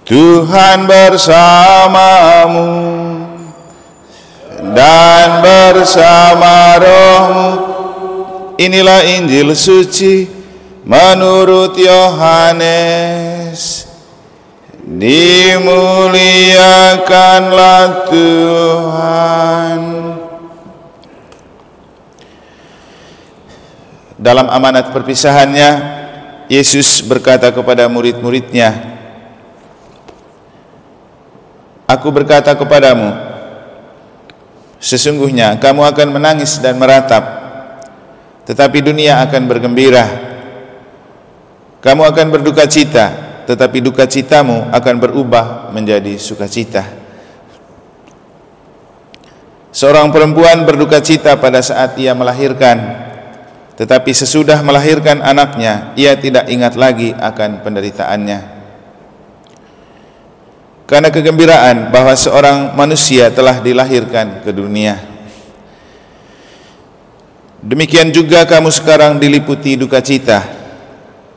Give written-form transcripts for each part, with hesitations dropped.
Tuhan bersamamu dan bersama rohmu. Inilah Injil suci menurut Yohanes. Dimuliakanlah Tuhan. Dalam amanat perpisahannya, Yesus berkata kepada murid-muridnya, Aku berkata kepadamu, sesungguhnya kamu akan menangis dan meratap, tetapi dunia akan bergembira. Kamu akan berduka cita, tetapi duka citamu akan berubah menjadi sukacita. Seorang perempuan berduka cita pada saat ia melahirkan, tetapi sesudah melahirkan anaknya, ia tidak ingat lagi akan penderitaannya. Karena kegembiraan bahwa seorang manusia telah dilahirkan ke dunia. Demikian juga kamu sekarang diliputi duka cita,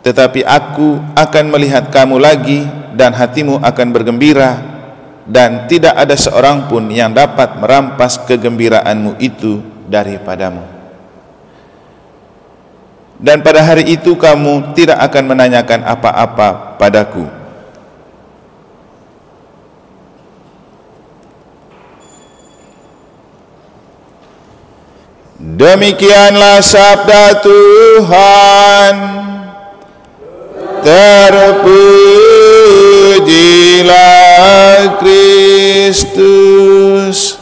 tetapi aku akan melihat kamu lagi dan hatimu akan bergembira, dan tidak ada seorang pun yang dapat merampas kegembiraanmu itu daripadamu. Dan pada hari itu kamu tidak akan menanyakan apa-apa padaku. Demikianlah sabda Tuhan. Terpujilah Kristus.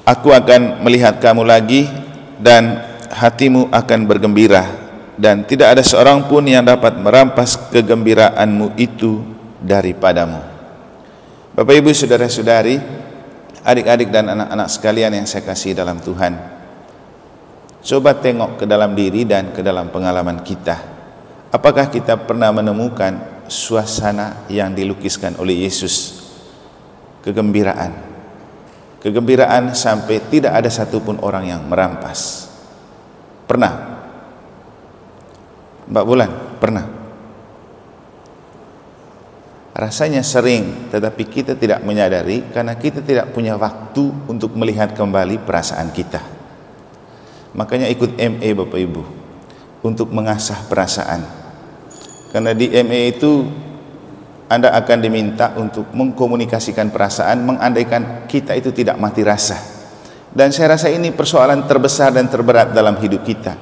Aku akan melihat kamu lagi dan hatimu akan bergembira, dan tidak ada seorang pun yang dapat merampas kegembiraanmu itu daripadamu. Bapak, Ibu, saudara-saudari, adik-adik dan anak-anak sekalian yang saya kasih dalam Tuhan, coba tengok ke dalam diri dan ke dalam pengalaman kita. Apakah kita pernah menemukan suasana yang dilukiskan oleh Yesus? Kegembiraan. Kegembiraan sampai tidak ada satupun orang yang merampas. Pernah? Mbak Bulan, pernah? Rasanya sering, tetapi kita tidak menyadari karena kita tidak punya waktu untuk melihat kembali perasaan kita. Makanya ikut ME Bapak Ibu, untuk mengasah perasaan. Karena di ME itu Anda akan diminta untuk mengkomunikasikan perasaan, mengandaikan kita itu tidak mati rasa. Dan saya rasa ini persoalan terbesar dan terberat dalam hidup kita.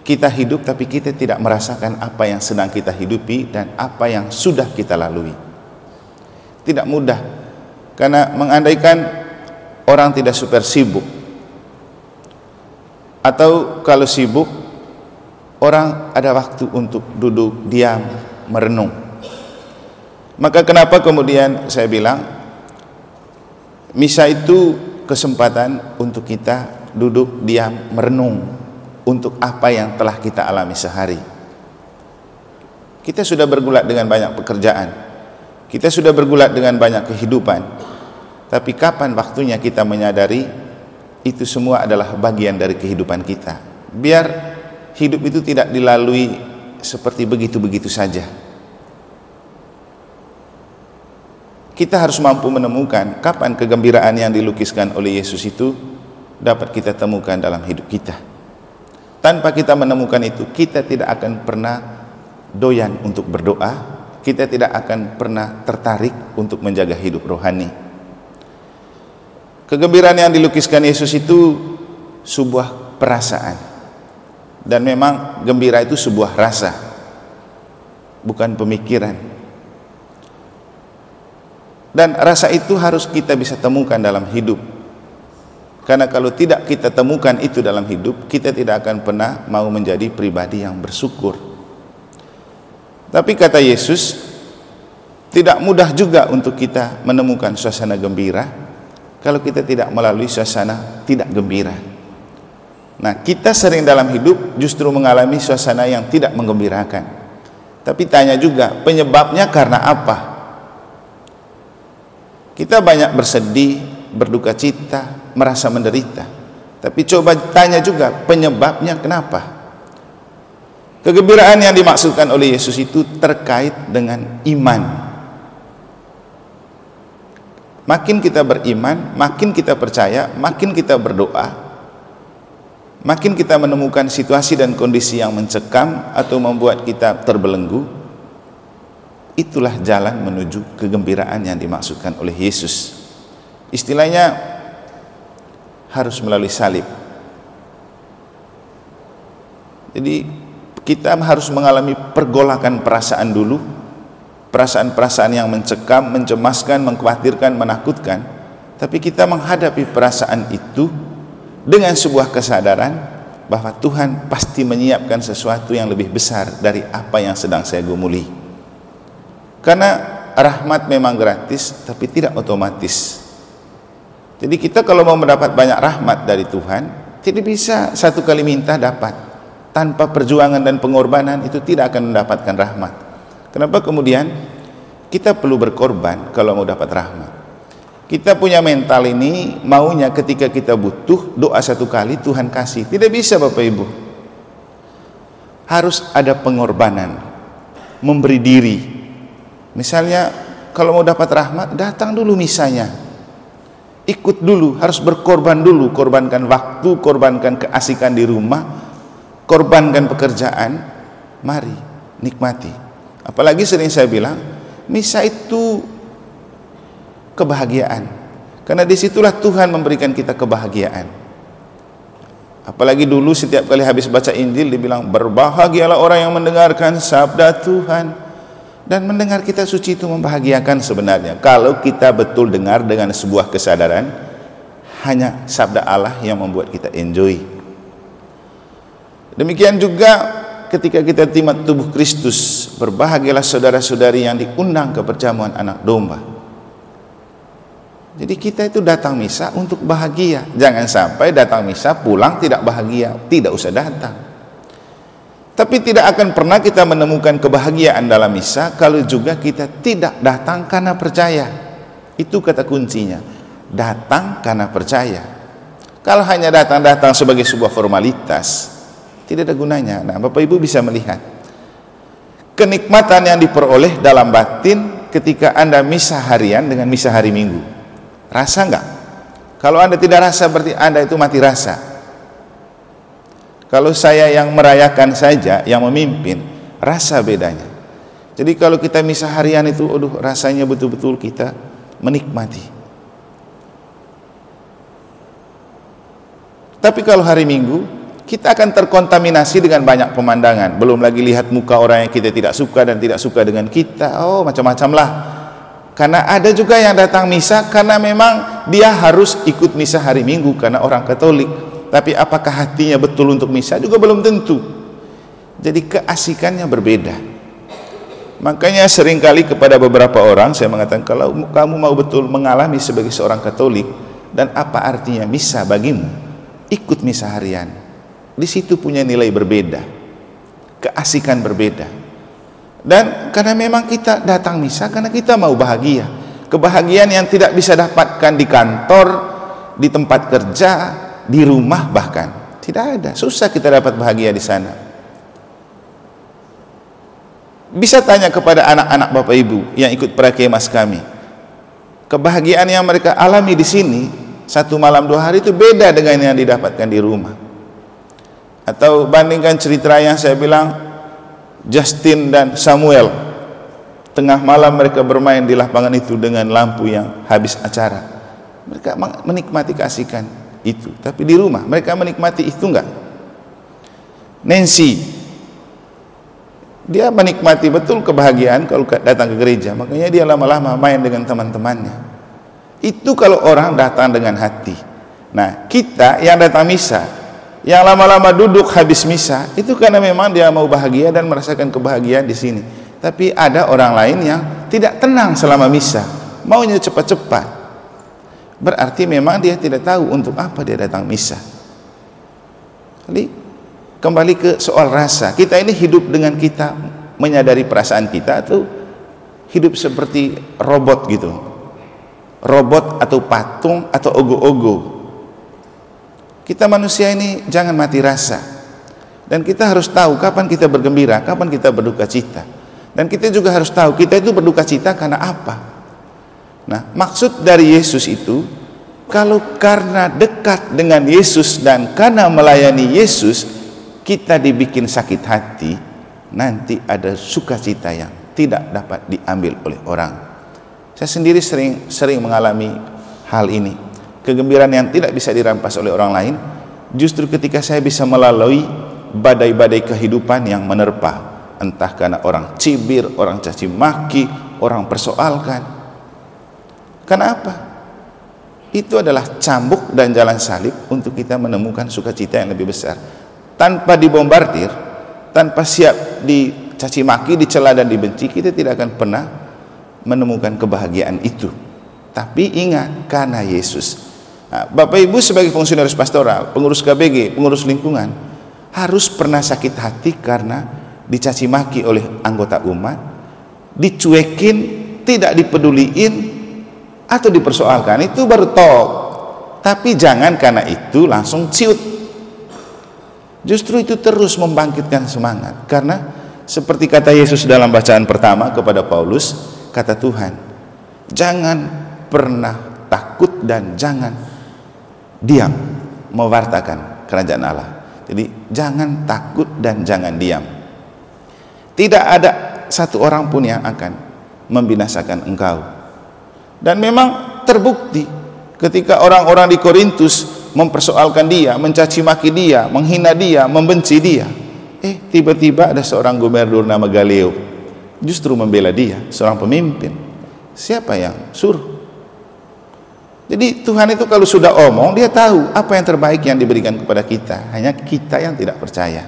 Kita hidup tapi kita tidak merasakan apa yang sedang kita hidupi dan apa yang sudah kita lalui. Tidak mudah, karena mengandaikan orang tidak super sibuk, atau kalau sibuk orang ada waktu untuk duduk diam merenung. Maka kenapa kemudian saya bilang misa itu kesempatan untuk kita duduk diam merenung untuk apa yang telah kita alami sehari. Kita sudah bergulat dengan banyak pekerjaan, kita sudah bergulat dengan banyak kehidupan, tapi kapan waktunya kita menyadari itu semua adalah bagian dari kehidupan kita, biar hidup itu tidak dilalui seperti begitu-begitu saja. Kita harus mampu menemukan kapan kegembiraan yang dilukiskan oleh Yesus itu dapat kita temukan dalam hidup kita. Tanpa kita menemukan itu, kita tidak akan pernah doyan untuk berdoa, kita tidak akan pernah tertarik untuk menjaga hidup rohani. Kegembiraan yang dilukiskan Yesus itu sebuah perasaan, dan memang gembira itu sebuah rasa, bukan pemikiran. Dan rasa itu harus kita bisa temukan dalam hidup, karena kalau tidak kita temukan itu dalam hidup, kita tidak akan pernah mau menjadi pribadi yang bersyukur. Tapi kata Yesus, tidak mudah juga untuk kita menemukan suasana gembira kalau kita tidak melalui suasana tidak gembira. Nah, kita sering dalam hidup justru mengalami suasana yang tidak menggembirakan. Tapi tanya juga, penyebabnya karena apa? Kita banyak bersedih, berduka cita, merasa menderita Tapi coba tanya juga penyebabnya kenapa. Kegembiraan yang dimaksudkan oleh Yesus itu terkait dengan iman. Makin kita beriman, makin kita percaya, makin kita berdoa, makin kita menemukan situasi dan kondisi yang mencekam atau membuat kita terbelenggu, itulah jalan menuju kegembiraan yang dimaksudkan oleh Yesus. Istilahnya harus melalui salib. Jadi kita harus mengalami pergolakan perasaan dulu, perasaan-perasaan yang mencekam, mencemaskan, mengkhawatirkan, menakutkan. Tapi kita menghadapi perasaan itu dengan sebuah kesadaran bahwa Tuhan pasti menyiapkan sesuatu yang lebih besar dari apa yang sedang saya gumuli. Karena rahmat memang gratis, tapi tidak otomatis. Jadi kita kalau mau mendapat banyak rahmat dari Tuhan, tidak bisa satu kali minta dapat. Tanpa perjuangan dan pengorbanan itu tidak akan mendapatkan rahmat. Kenapa kemudian kita perlu berkorban kalau mau dapat rahmat? Kita punya mental ini, maunya ketika kita butuh, doa satu kali Tuhan kasih. Tidak bisa Bapak Ibu. Harus ada pengorbanan, memberi diri. Misalnya kalau mau dapat rahmat, datang dulu misanya. Ikut dulu, harus berkorban dulu, korbankan waktu, korbankan keasikan di rumah, korbankan pekerjaan, mari nikmati. Apalagi sering saya bilang, misa itu kebahagiaan, karena disitulah Tuhan memberikan kita kebahagiaan. Apalagi dulu setiap kali habis baca Injil dibilang, berbahagialah orang yang mendengarkan sabda Tuhan. Dan mendengar kita suci itu membahagiakan sebenarnya. Kalau kita betul dengar dengan sebuah kesadaran, hanya sabda Allah yang membuat kita enjoy. Demikian juga ketika kita terima tubuh Kristus, berbahagialah saudara-saudari yang diundang ke perjamuan anak domba. Jadi kita itu datang misa untuk bahagia. Jangan sampai datang misa pulang tidak bahagia, tidak usah datang. Tapi tidak akan pernah kita menemukan kebahagiaan dalam misa kalau juga kita tidak datang karena percaya. Itu kata kuncinya, datang karena percaya. Kalau hanya datang-datang sebagai sebuah formalitas, tidak ada gunanya. Nah, Bapak Ibu bisa melihat kenikmatan yang diperoleh dalam batin ketika Anda misa harian dengan misa hari Minggu. Rasa enggak? Kalau Anda tidak rasa, berarti Anda itu mati rasa. Kalau saya yang merayakan saja, yang memimpin, rasa bedanya. Jadi kalau kita misa harian itu, aduh, rasanya betul-betul kita menikmati. Tapi kalau hari Minggu, kita akan terkontaminasi dengan banyak pemandangan. Belum lagi lihat muka orang yang kita tidak suka dan tidak suka dengan kita. Oh, macam-macam lah. Karena ada juga yang datang misa karena memang dia harus ikut misa hari Minggu karena orang Katolik. Tapi apakah hatinya betul untuk misa juga belum tentu. Jadi keasikannya berbeda. Makanya seringkali kepada beberapa orang saya mengatakan, kalau kamu mau betul mengalami sebagai seorang Katolik dan apa artinya misa bagimu, ikut misa harian. Di situ punya nilai berbeda, keasikan berbeda. Dan karena memang kita datang misa karena kita mau bahagia. Kebahagiaan yang tidak bisa dapatkan di kantor, di tempat kerja, di rumah bahkan tidak ada. Susah kita dapat bahagia di sana. Bisa tanya kepada anak-anak Bapak Ibu yang ikut prakemas kami, kebahagiaan yang mereka alami di sini 1 malam 2 hari itu beda dengan yang didapatkan di rumah. Atau bandingkan cerita yang saya bilang, Justin dan Samuel, tengah malam mereka bermain di lapangan itu dengan lampu yang habis acara. Mereka menikmati keasikan itu, tapi di rumah mereka menikmati itu enggak? Nancy, dia menikmati betul kebahagiaan kalau datang ke gereja, makanya dia lama-lama main dengan teman-temannya. Itu kalau orang datang dengan hati. Nah, kita yang datang misa, yang lama-lama duduk habis misa, itu karena memang dia mau bahagia dan merasakan kebahagiaan di sini. Tapi ada orang lain yang tidak tenang selama misa, maunya cepat-cepat. Berarti memang dia tidak tahu untuk apa dia datang misa. Jadi kembali ke soal rasa. Kita ini hidup dengan kita menyadari perasaan kita, atau hidup seperti robot gitu, robot atau patung atau ogo-ogo. Kita manusia ini jangan mati rasa. Dan kita harus tahu kapan kita bergembira, kapan kita berduka cita. Dan kita juga harus tahu kita itu berduka cita karena apa. Nah, maksud dari Yesus itu, kalau karena dekat dengan Yesus dan karena melayani Yesus, kita dibikin sakit hati, nanti ada sukacita yang tidak dapat diambil oleh orang. Saya sendiri sering mengalami hal ini. Kegembiraan yang tidak bisa dirampas oleh orang lain, justru ketika saya bisa melalui badai-badai kehidupan yang menerpa, entah karena orang cibir, orang caci maki, orang persoalkan. Kenapa? Itu adalah cambuk dan jalan salib untuk kita menemukan sukacita yang lebih besar. Tanpa dibombardir, tanpa siap dicaci maki, dicela dan dibenci, kita tidak akan pernah menemukan kebahagiaan itu. Tapi ingat, karena Yesus. Nah, Bapak Ibu sebagai fungsionaris pastoral, pengurus KBG, pengurus lingkungan, harus pernah sakit hati karena dicaci maki oleh anggota umat, dicuekin, tidak dipeduliin, atau dipersoalkan. Itu baru top. Tapi jangan karena itu langsung ciut. Justru itu terus membangkitkan semangat. Karena seperti kata Yesus dalam bacaan pertama kepada Paulus, kata Tuhan, jangan pernah takut dan jangan diam mewartakan kerajaan Allah. Jadi jangan takut dan jangan diam. Tidak ada satu orang pun yang akan membinasakan engkau. Dan memang terbukti ketika orang-orang di Korintus mempersoalkan dia, mencaci maki dia, menghina dia, membenci dia, tiba-tiba ada seorang gubernur nama Galio justru membela dia, seorang pemimpin. Siapa yang suruh? Jadi Tuhan itu kalau sudah omong, dia tahu apa yang terbaik yang diberikan kepada kita. Hanya kita yang tidak percaya.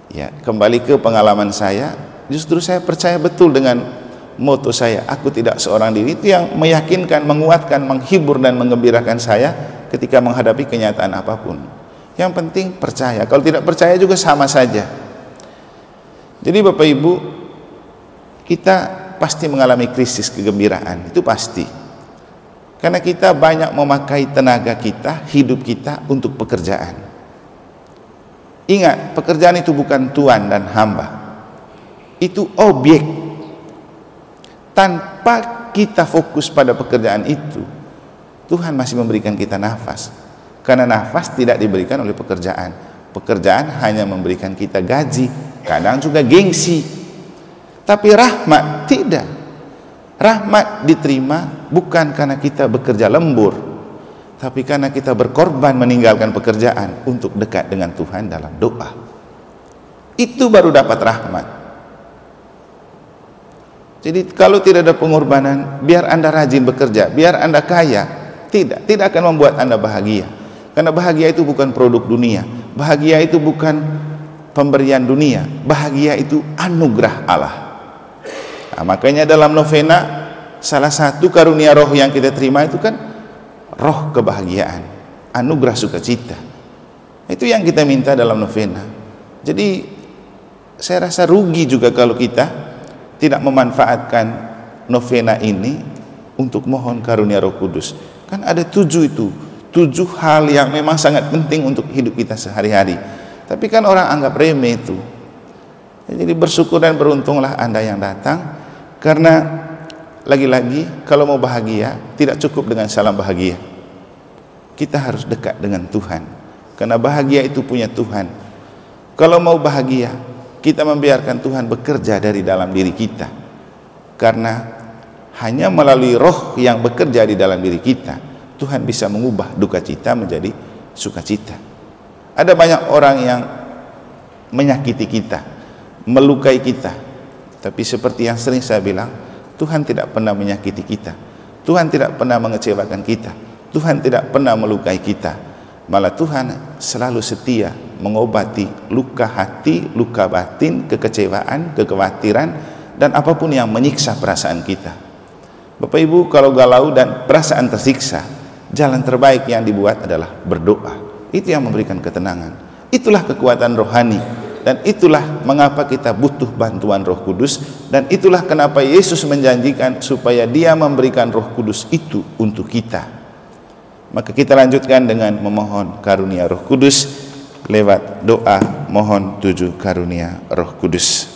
Ya, kembali ke pengalaman saya, justru saya percaya betul dengan moto saya, aku tidak seorang diri. Itu yang meyakinkan, menguatkan, menghibur dan menggembirakan saya ketika menghadapi kenyataan apapun. Yang penting percaya. Kalau tidak percaya juga sama saja. Jadi Bapak Ibu, kita pasti mengalami krisis kegembiraan, itu pasti. Karena kita banyak memakai tenaga kita, hidup kita untuk pekerjaan. Ingat, pekerjaan itu bukan tuan dan hamba. Itu objek. Tanpa kita fokus pada pekerjaan itu, Tuhan masih memberikan kita nafas. Karena nafas tidak diberikan oleh pekerjaan. Pekerjaan hanya memberikan kita gaji, kadang juga gengsi. Tapi rahmat tidak. Rahmat diterima bukan karena kita bekerja lembur, tapi karena kita berkorban meninggalkan pekerjaan untuk dekat dengan Tuhan dalam doa. Itu baru dapat rahmat. Jadi kalau tidak ada pengorbanan, biar Anda rajin bekerja, biar Anda kaya, tidak akan membuat Anda bahagia. Karena bahagia itu bukan produk dunia, bahagia itu bukan pemberian dunia, bahagia itu anugerah Allah. Nah, makanya dalam novena salah satu karunia roh yang kita terima itu kan roh kebahagiaan, anugerah sukacita. Itu yang kita minta dalam novena. Jadi saya rasa rugi juga kalau kita tidak memanfaatkan novena ini untuk mohon karunia Roh Kudus. Kan ada 7 itu, 7 hal yang memang sangat penting untuk hidup kita sehari-hari. Tapi kan orang anggap remeh itu. Jadi bersyukur dan beruntunglah Anda yang datang. Karena lagi-lagi kalau mau bahagia tidak cukup dengan salam bahagia. Kita harus dekat dengan Tuhan. Karena bahagia itu punya Tuhan. Kalau mau bahagia, kita membiarkan Tuhan bekerja dari dalam diri kita. Karena hanya melalui roh yang bekerja di dalam diri kita, Tuhan bisa mengubah duka cita menjadi sukacita. Ada banyak orang yang menyakiti kita, melukai kita. Tapi seperti yang sering saya bilang, Tuhan tidak pernah menyakiti kita. Tuhan tidak pernah mengecewakan kita. Tuhan tidak pernah melukai kita. Malah Tuhan selalu setia mengobati luka hati, luka batin, kekecewaan, kekhawatiran, dan apapun yang menyiksa perasaan kita. Bapak Ibu, kalau galau dan perasaan tersiksa, jalan terbaik yang dibuat adalah berdoa. Itu yang memberikan ketenangan. Itulah kekuatan rohani. Dan itulah mengapa kita butuh bantuan Roh Kudus. Dan itulah kenapa Yesus menjanjikan supaya Dia memberikan Roh Kudus itu untuk kita. Maka kita lanjutkan dengan memohon karunia Roh Kudus lewat doa mohon 7 karunia Roh Kudus.